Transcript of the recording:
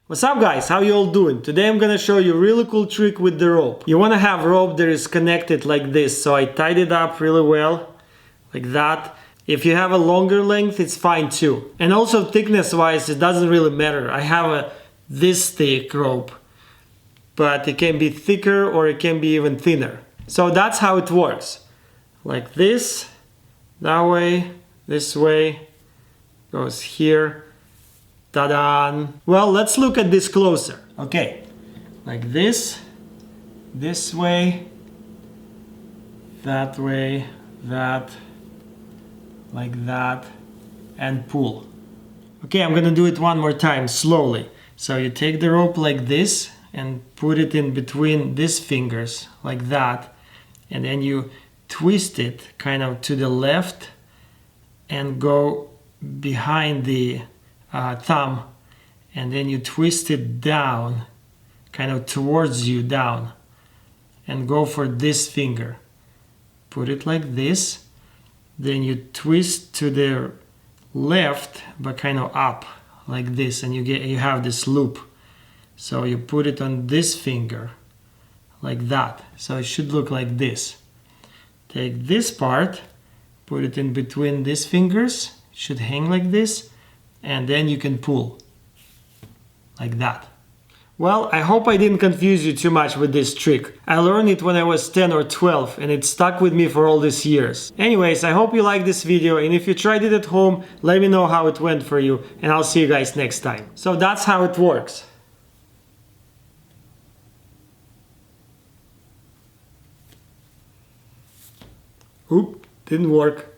What's up guys, how you all doing? Today I'm gonna show you a really cool trick with the rope. You wanna have rope that is connected like this, so I tied it up really well, like that. If you have a longer length, it's fine too. And also thickness wise, it doesn't really matter. I have this thick rope, but it can be thicker or it can be even thinner. So that's how it works. Like this, that way, this way, goes here. Ta-da! Well, let's look at this closer. Okay, like this way, that, like that, and pull. Okay, I'm gonna do it one more time, slowly. So you take the rope like this and put it in between these fingers, like that, and then you twist it kind of to the left and go behind the thumb, and then you twist it down, kind of towards you down, and go for this finger. Put it like this, then you twist to the left, but kind of up, like this, and you have this loop. So you put it on this finger, like that. So it should look like this. Take this part, put it in between these fingers, it should hang like this, and then you can pull like that. Well, I hope I didn't confuse you too much with this trick. I learned it when I was 10 or 12 and it stuck with me for all these years. Anyways, I hope you liked this video, and if you tried it at home, let me know how it went for you, and I'll see you guys next time. So that's how it works. Oop, didn't work.